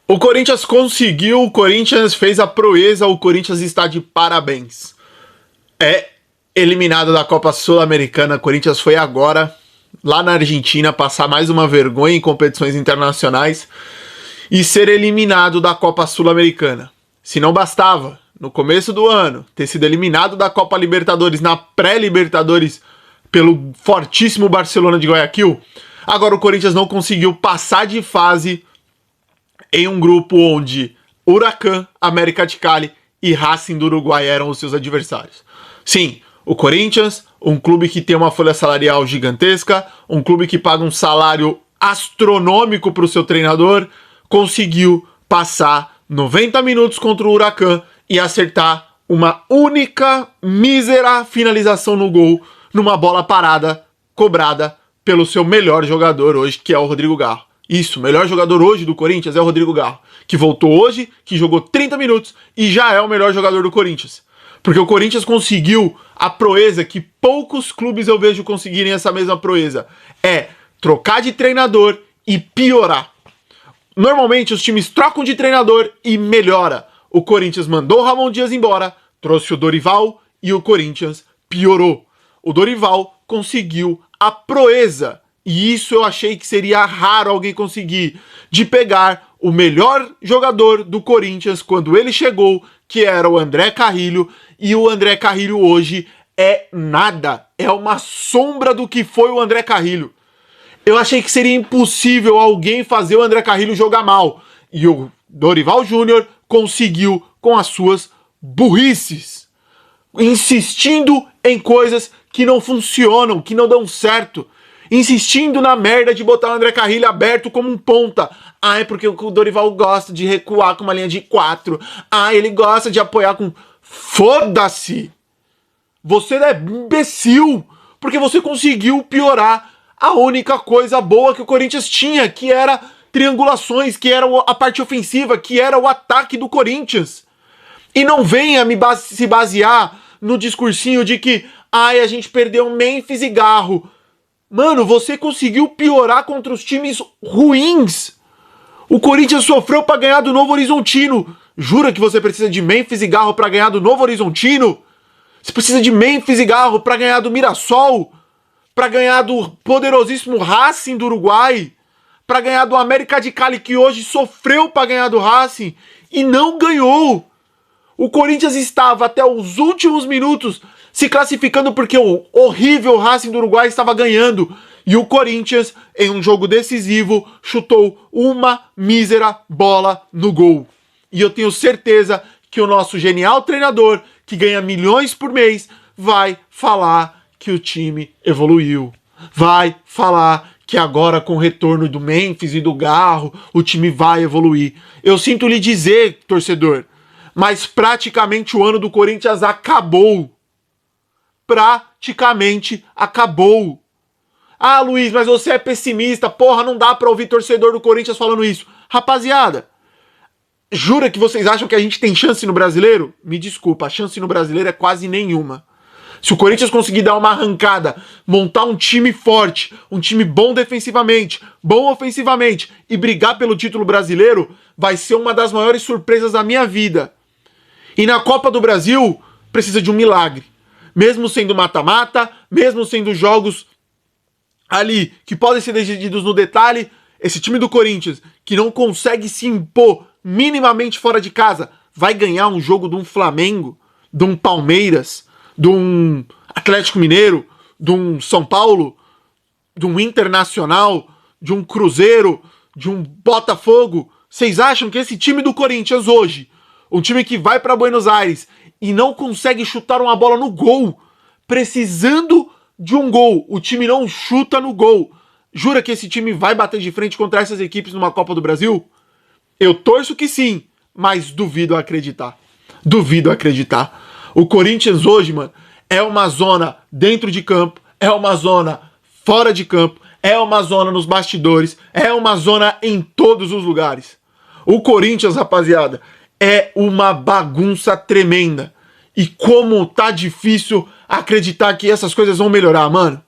O Corinthians conseguiu, o Corinthians fez a proeza, o Corinthians está de parabéns. É eliminado da Copa Sul-Americana, o Corinthians foi agora, lá na Argentina, passar mais uma vergonha em competições internacionais e ser eliminado da Copa Sul-Americana. Se não bastava, no começo do ano, ter sido eliminado da Copa Libertadores, na pré-Libertadores, pelo fortíssimo Barcelona de Guayaquil, agora o Corinthians não conseguiu passar de fase em um grupo onde Huracan, América de Cali e Racing do Uruguai eram os seus adversários. Sim, o Corinthians, um clube que tem uma folha salarial gigantesca, um clube que paga um salário astronômico para o seu treinador, conseguiu passar 90 minutos contra o Huracan e acertar uma única mísera finalização no gol, numa bola parada, cobrada pelo seu melhor jogador hoje, que é o Rodrigo Garro. Isso, o melhor jogador hoje do Corinthians é o Rodrigo Garro, que voltou hoje, que jogou 30 minutos e já é o melhor jogador do Corinthians. Porque o Corinthians conseguiu a proeza que poucos clubes eu vejo conseguirem essa mesma proeza. É trocar de treinador e piorar. Normalmente os times trocam de treinador e melhora. O Corinthians mandou o Ramon Dias embora, trouxe o Dorival e o Corinthians piorou. O Dorival conseguiu a proeza, e isso eu achei que seria raro alguém conseguir, de pegar o melhor jogador do Corinthians quando ele chegou, que era o André Carrilho, e o André Carrilho hoje é nada, é uma sombra do que foi o André Carrilho. Eu achei que seria impossível alguém fazer o André Carrilho jogar mal, e o Dorival Júnior conseguiu com as suas burrices, insistindo em coisas que não funcionam, que não dão certo, insistindo na merda de botar o André Carrilho aberto como um ponta. Ah, é porque o Dorival gosta de recuar com uma linha de 4. Ah, ele gosta de apoiar com... Foda-se! Você é imbecil, porque você conseguiu piorar a única coisa boa que o Corinthians tinha, que era triangulações, que era a parte ofensiva, que era o ataque do Corinthians. E não venha se basear no discursinho de que ai, a gente perdeu Memphis e Garro. Mano, você conseguiu piorar contra os times ruins. O Corinthians sofreu para ganhar do Novo Horizontino. Jura que você precisa de Memphis e Garro para ganhar do Novo Horizontino? Você precisa de Memphis e Garro para ganhar do Mirassol? Para ganhar do poderosíssimo Racing do Uruguai? Para ganhar do América de Cali, que hoje sofreu para ganhar do Racing e não ganhou. O Corinthians estava até os últimos minutos se classificando porque o horrível Racing do Uruguai estava ganhando. E o Corinthians, em um jogo decisivo, chutou uma mísera bola no gol. E eu tenho certeza que o nosso genial treinador, que ganha milhões por mês, vai falar que o time evoluiu. Vai falar que agora, com o retorno do Memphis e do Garro, o time vai evoluir. Eu sinto lhe dizer, torcedor, mas praticamente o ano do Corinthians acabou. Praticamente acabou. Ah, Luiz, mas você é pessimista. Porra, não dá pra ouvir torcedor do Corinthians falando isso. Rapaziada, jura que vocês acham que a gente tem chance no Brasileiro? Me desculpa, a chance no Brasileiro é quase nenhuma. Se o Corinthians conseguir dar uma arrancada, montar um time forte, um time bom defensivamente, bom ofensivamente e brigar pelo título brasileiro, vai ser uma das maiores surpresas da minha vida. E na Copa do Brasil, precisa de um milagre. Mesmo sendo mata-mata, mesmo sendo jogos ali que podem ser decididos no detalhe, esse time do Corinthians, que não consegue se impor minimamente fora de casa, vai ganhar um jogo de um Flamengo, de um Palmeiras, de um Atlético Mineiro, de um São Paulo, de um Internacional, de um Cruzeiro, de um Botafogo. Vocês acham que esse time do Corinthians hoje, um time que vai para Buenos Aires e não consegue chutar uma bola no gol, precisando de um gol, o time não chuta no gol, jura que esse time vai bater de frente contra essas equipes numa Copa do Brasil? Eu torço que sim, mas duvido acreditar. Duvido acreditar. O Corinthians hoje, mano, é uma zona dentro de campo, é uma zona fora de campo, é uma zona nos bastidores, é uma zona em todos os lugares. O Corinthians, rapaziada, é uma bagunça tremenda. E como tá difícil acreditar que essas coisas vão melhorar, mano.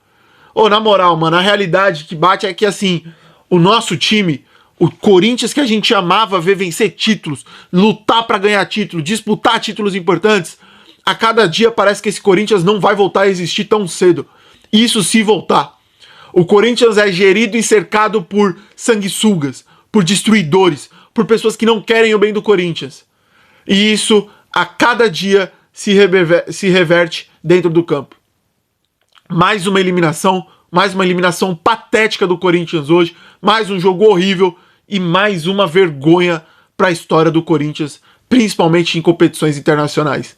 Ô, na moral, mano, a realidade que bate é que, assim, o nosso time, O Corinthians que a gente amava ver vencer títulos, lutar para ganhar títulos, disputar títulos importantes, a cada dia parece que esse Corinthians não vai voltar a existir tão cedo. Isso se voltar. O Corinthians é gerido e cercado por sanguessugas, por destruidores, por pessoas que não querem o bem do Corinthians. E isso, a cada dia, se reverte dentro do campo. Mais uma eliminação patética do Corinthians hoje, mais um jogo horrível e mais uma vergonha para a história do Corinthians, principalmente em competições internacionais.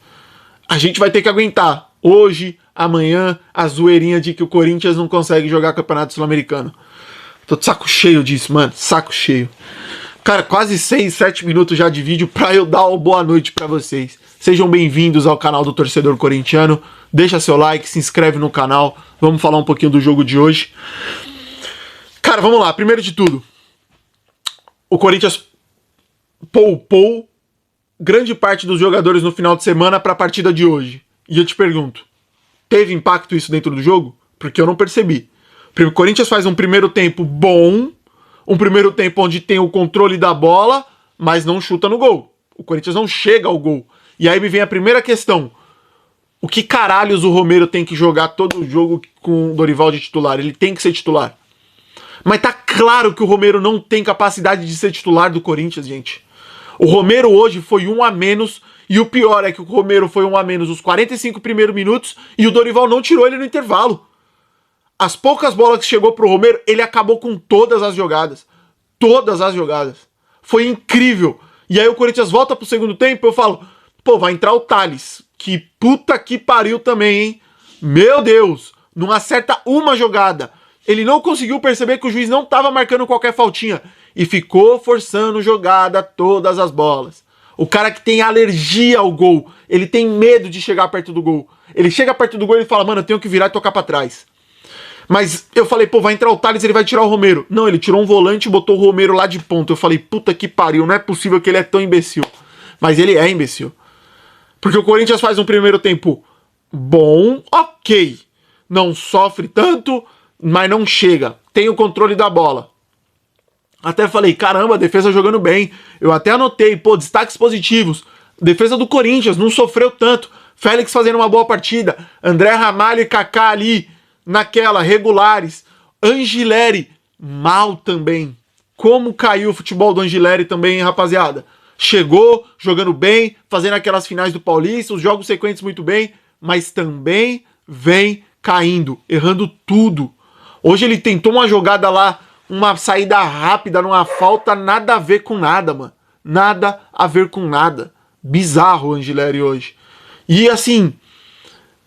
A gente vai ter que aguentar hoje, amanhã, a zoeirinha de que o Corinthians não consegue jogar Campeonato Sul-Americano. Tô de saco cheio disso, mano, saco cheio. Cara, quase 6, 7 minutos já de vídeo pra eu dar uma boa noite pra vocês. Sejam bem-vindos ao canal do Torcedor Corintiano. Deixa seu like, se inscreve no canal. Vamos falar um pouquinho do jogo de hoje. Cara, vamos lá. Primeiro de tudo, o Corinthians poupou grande parte dos jogadores no final de semana pra partida de hoje. E eu te pergunto, teve impacto isso dentro do jogo? Porque eu não percebi. O Corinthians faz um primeiro tempo bom, um primeiro tempo onde tem o controle da bola, mas não chuta no gol. O Corinthians não chega ao gol. E aí me vem a primeira questão. O que caralhos o Romero tem que jogar todo o jogo com o Dorival de titular? Ele tem que ser titular. Mas tá claro que o Romero não tem capacidade de ser titular do Corinthians, gente. O Romero hoje foi um a menos, e o pior é que o Romero foi um a menos os 45 primeiros minutos, e o Dorival não tirou ele no intervalo. As poucas bolas que chegou pro Romero, ele acabou com todas as jogadas. Todas as jogadas. Foi incrível. E aí o Corinthians volta pro segundo tempo, eu falo, pô, vai entrar o Thales. Que puta que pariu também, hein? Meu Deus, não acerta uma jogada. Ele não conseguiu perceber que o juiz não tava marcando qualquer faltinha. E ficou forçando jogada todas as bolas. O cara que tem alergia ao gol, ele tem medo de chegar perto do gol. Ele chega perto do gol e ele fala, mano, eu tenho que virar e tocar pra trás. Mas eu falei, pô, vai entrar o Thales, ele vai tirar o Romero. Não, ele tirou um volante e botou o Romero lá de ponta. Eu falei, puta que pariu, não é possível que ele é tão imbecil. Mas ele é imbecil. Porque o Corinthians faz um primeiro tempo bom, ok. Não sofre tanto, mas não chega. Tem o controle da bola. Até falei, caramba, a defesa jogando bem. Eu até anotei, pô, destaques positivos. Defesa do Corinthians, não sofreu tanto. Félix fazendo uma boa partida. André Ramalho e Kaká ali, naquela, regulares. Angileri, mal também. Como caiu o futebol do Angileri também, hein, rapaziada? Chegou, jogando bem, fazendo aquelas finais do Paulista, os jogos sequentes muito bem, mas também vem caindo, errando tudo. Hoje ele tentou uma jogada lá, uma saída rápida, numa falta, nada a ver com nada, mano. Nada a ver com nada. Bizarro o Angileri hoje. E assim,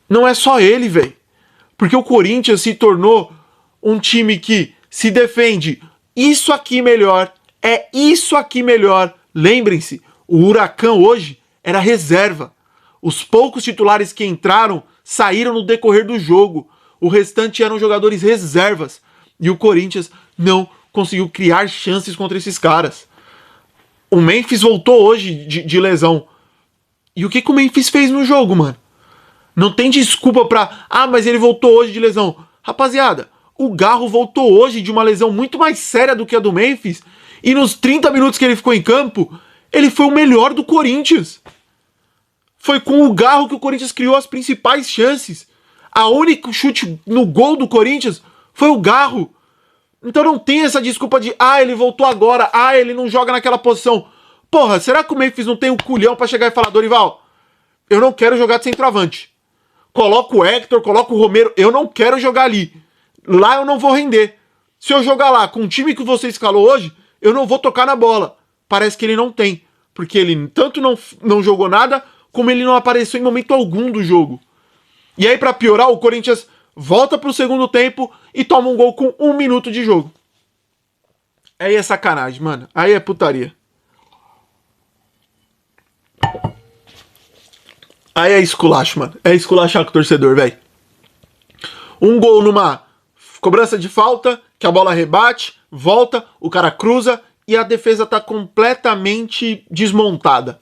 não é só ele, velho. Porque o Corinthians se tornou um time que se defende isso aqui melhor, é isso aqui melhor. Lembrem-se, o Huracan hoje era reserva. Os poucos titulares que entraram saíram no decorrer do jogo. O restante eram jogadores reservas. E o Corinthians não conseguiu criar chances contra esses caras. O Memphis voltou hoje de lesão. E o que o Memphis fez no jogo, mano? Não tem desculpa pra... Ah, mas ele voltou hoje de lesão. Rapaziada, o Garro voltou hoje de uma lesão muito mais séria do que a do Memphis. E nos 30 minutos que ele ficou em campo, ele foi o melhor do Corinthians. Foi com o Garro que o Corinthians criou as principais chances. A única chute no gol do Corinthians foi o Garro. Então não tem essa desculpa de, ah, ele voltou agora, ah, ele não joga naquela posição. Porra, será que o Memphis não tem o culhão pra chegar e falar, Dorival, eu não quero jogar de centroavante. Coloca o Hector, coloca o Romero, eu não quero jogar ali. Lá eu não vou render. Se eu jogar lá com o time que você escalou hoje, eu não vou tocar na bola. Parece que ele não tem. Porque ele tanto não jogou nada, como ele não apareceu em momento algum do jogo. E aí, pra piorar, o Corinthians volta pro segundo tempo e toma um gol com 1 minuto de jogo. Aí é sacanagem, mano. Aí é putaria. Aí é esculacho, mano. É esculachar com o torcedor, velho. Um gol numa cobrança de falta, que a bola rebate, volta, o cara cruza e a defesa tá completamente desmontada.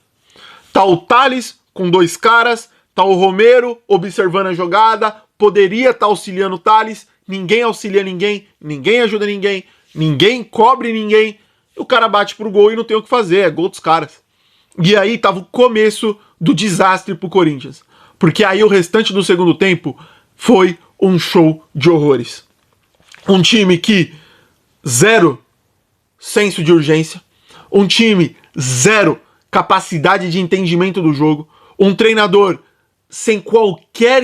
Tá o Thales com 2 caras, tá o Romero observando a jogada, poderia estar auxiliando o Thales, ninguém auxilia ninguém, ninguém ajuda ninguém, ninguém cobre ninguém, o cara bate pro gol e não tem o que fazer, é gol dos caras. E aí tava o começo do desastre pro Corinthians. Porque aí o restante do segundo tempo foi um show de horrores. Um time que zero senso de urgência, um time zero capacidade de entendimento do jogo, um treinador sem qualquer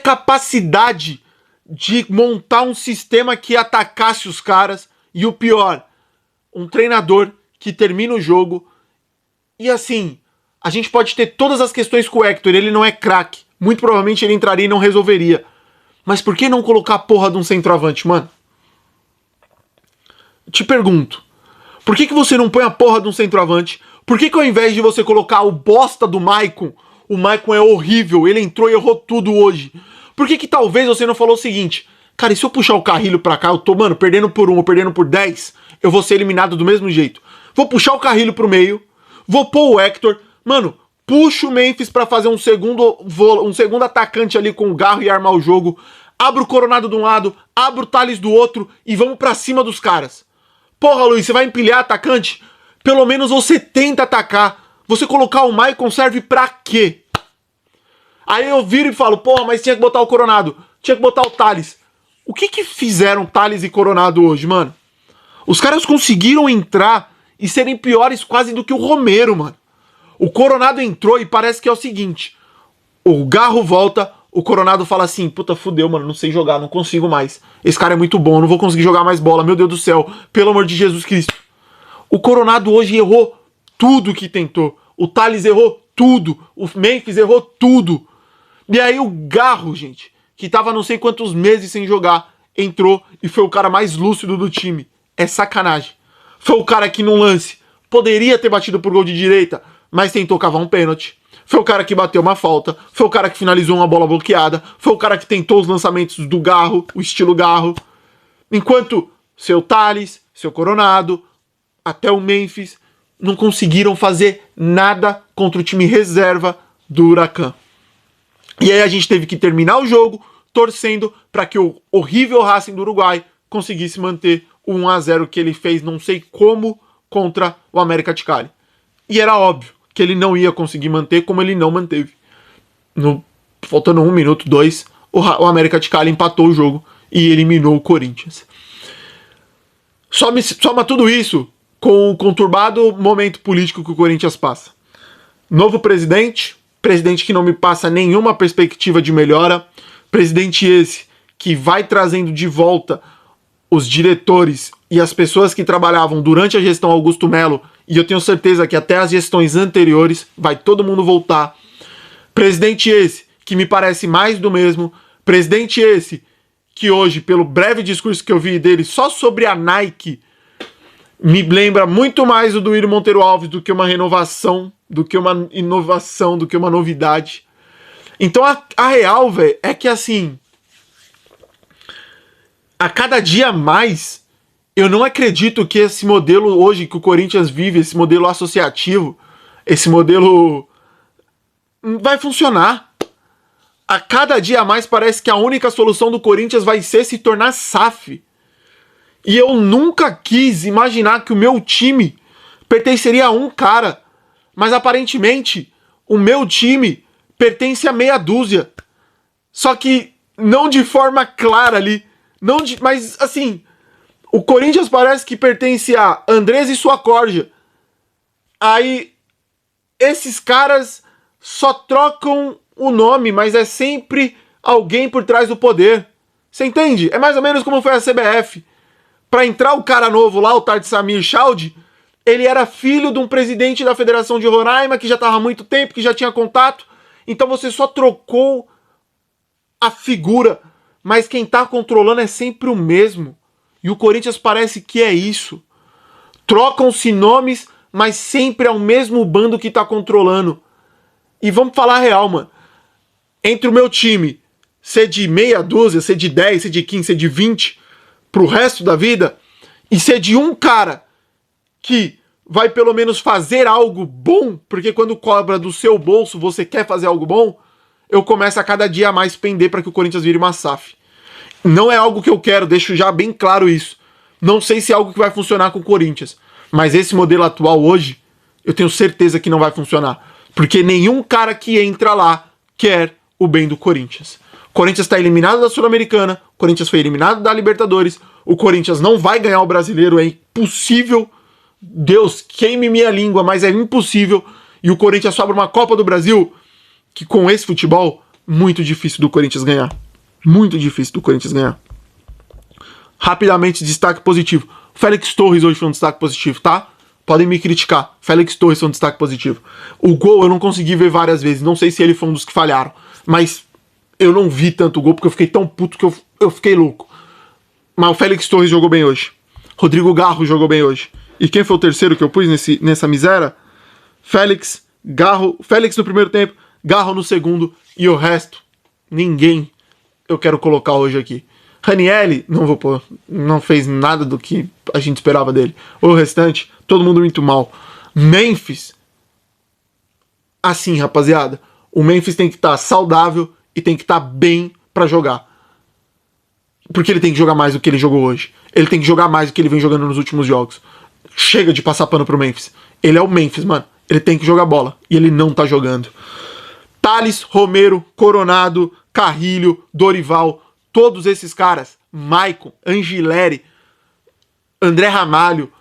capacidade de montar um sistema que atacasse os caras, e o pior, um treinador que termina o jogo e assim, a gente pode ter todas as questões com o Hector, ele não é craque, muito provavelmente ele entraria e não resolveria, mas por que não colocar a porra de um centroavante, mano? Te pergunto, por que você não põe a porra de um centroavante? Por que ao invés de você colocar o bosta do Maicon, o Maicon é horrível, ele entrou e errou tudo hoje? Por que talvez você não falou o seguinte, cara, e se eu puxar o Carrilho pra cá, eu tô, mano, perdendo por 1 ou perdendo por 10, eu vou ser eliminado do mesmo jeito. Vou puxar o Carrilho pro meio, vou pôr o Hector, mano, puxa o Memphis pra fazer um segundo atacante ali com o Garro e armar o jogo, abra o Coronado de um lado, abra o Thales do outro e vamos pra cima dos caras. Porra, Luiz, você vai empilhar atacante? Pelo menos você tenta atacar. Você colocar o Maicon serve pra quê? Aí eu viro e falo, porra, mas tinha que botar o Coronado, tinha que botar o Thales. O que fizeram Thales e Coronado hoje, mano? Os caras conseguiram entrar e serem piores quase do que o Romero, mano. O Coronado entrou e parece que é o seguinte, o Garro volta, o Coronado fala assim, puta, fudeu, mano, não sei jogar, não consigo mais. Esse cara é muito bom, não vou conseguir jogar mais bola, meu Deus do céu, pelo amor de Jesus Cristo. O Coronado hoje errou tudo que tentou. O Thales errou tudo, o Memphis errou tudo. E aí o Garro, gente, que tava não sei quantos meses sem jogar, entrou e foi o cara mais lúcido do time. É sacanagem. Foi o cara que num lance poderia ter batido por gol de direita, mas tentou cavar um pênalti. Foi o cara que bateu uma falta, foi o cara que finalizou uma bola bloqueada, foi o cara que tentou os lançamentos do Garro, o estilo Garro. Enquanto seu Thales, seu Coronado, até o Memphis, não conseguiram fazer nada contra o time reserva do Huracan. E aí a gente teve que terminar o jogo torcendo para que o horrível Racing do Uruguai conseguisse manter o 1-0 que ele fez não sei como contra o América de Cali. E era óbvio que ele não ia conseguir manter, como ele não manteve. Faltando 1 minuto, 2, o América de Cali empatou o jogo e eliminou o Corinthians. Soma tudo isso com o conturbado momento político que o Corinthians passa. Novo presidente que não me passa nenhuma perspectiva de melhora, presidente esse que vai trazendo de volta os diretores e as pessoas que trabalhavam durante a gestão Augusto Melo, e eu tenho certeza que até as gestões anteriores vai todo mundo voltar. Presidente esse que me parece mais do mesmo, presidente esse que hoje, pelo breve discurso que eu vi dele só sobre a Nike, me lembra muito mais o do Írio Monteiro Alves do que uma renovação, do que uma inovação, do que uma novidade. Então a real, velho, é que assim, a cada dia mais, eu não acredito que esse modelo hoje que o Corinthians vive, esse modelo associativo, esse modelo vai funcionar. A cada dia mais parece que a única solução do Corinthians vai ser se tornar SAF. E eu nunca quis imaginar que o meu time pertenceria a um cara, mas aparentemente o meu time pertence a meia dúzia. Só que não de forma clara ali, mas assim, o Corinthians parece que pertence a Andrés e sua corja. Aí esses caras só trocam o nome, mas é sempre alguém por trás do poder. Você entende? É mais ou menos como foi a CBF. Para entrar o cara novo lá, o Tart Samir Chaldi, ele era filho de um presidente da Federação de Roraima, que já estava há muito tempo, que já tinha contato. Então você só trocou a figura, mas quem tá controlando é sempre o mesmo. E o Corinthians parece que é isso. Trocam-se nomes, mas sempre é o mesmo bando que tá controlando. E vamos falar a real, mano. Entre o meu time ser de meia dúzia, ser de 10, ser de 15, ser de 20, pro resto da vida, e ser de um cara que vai pelo menos fazer algo bom, porque quando cobra do seu bolso você quer fazer algo bom, eu começo a cada dia mais pender para que o Corinthians vire uma SAF. Não é algo que eu quero, deixo já bem claro isso. Não sei se é algo que vai funcionar com o Corinthians, mas esse modelo atual hoje, eu tenho certeza que não vai funcionar. Porque nenhum cara que entra lá quer o bem do Corinthians. O Corinthians está eliminado da Sul-Americana, o Corinthians foi eliminado da Libertadores, o Corinthians não vai ganhar o Brasileiro, é impossível. Deus, queime minha língua, mas é impossível. E o Corinthians sobra uma Copa do Brasil que com esse futebol, muito difícil do Corinthians ganhar. Muito difícil do Corinthians ganhar. Rapidamente, destaque positivo. Félix Torres hoje foi um destaque positivo, tá? Podem me criticar. Félix Torres foi um destaque positivo. O gol eu não consegui ver várias vezes. Não sei se ele foi um dos que falharam. Mas eu não vi tanto o gol porque eu fiquei tão puto que eu fiquei louco. Mas o Félix Torres jogou bem hoje. Rodrigo Garro jogou bem hoje. E quem foi o terceiro que eu pus nessa miséria? Félix, Garro. Félix no primeiro tempo, Garro no segundo. E o resto, ninguém eu quero colocar hoje aqui. Ranieri, não vou pôr, não fez nada do que a gente esperava dele. O restante, todo mundo muito mal. Memphis, assim, rapaziada, o Memphis tem que estar saudável e tem que estar bem pra jogar. Porque ele tem que jogar mais do que ele jogou hoje. Ele tem que jogar mais do que ele vem jogando nos últimos jogos. Chega de passar pano pro Memphis. Ele é o Memphis, mano. Ele tem que jogar bola. E ele não tá jogando. Thales, Romero, Coronado, Carrilho, Dorival, todos esses caras, Maicon, Angileri, André Ramalho,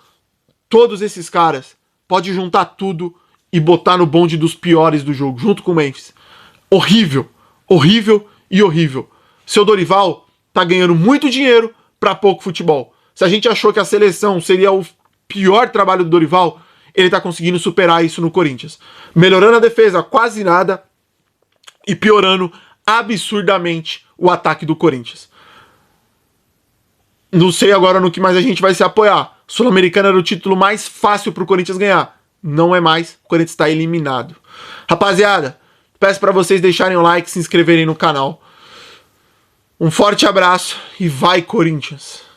todos esses caras, pode juntar tudo e botar no bonde dos piores do jogo, junto com o Memphis. Horrível, horrível e horrível. Seu Dorival tá ganhando muito dinheiro pra pouco futebol. Se a gente achou que a seleção seria o pior trabalho do Dorival, ele tá conseguindo superar isso no Corinthians. Melhorando a defesa quase nada e piorando absurdamente o ataque do Corinthians. Não sei agora no que mais a gente vai se apoiar. Sul-Americana era o título mais fácil pro Corinthians ganhar. Não é mais, o Corinthians está eliminado. Rapaziada, peço para vocês deixarem o like, se inscreverem no canal. Um forte abraço e vai Corinthians!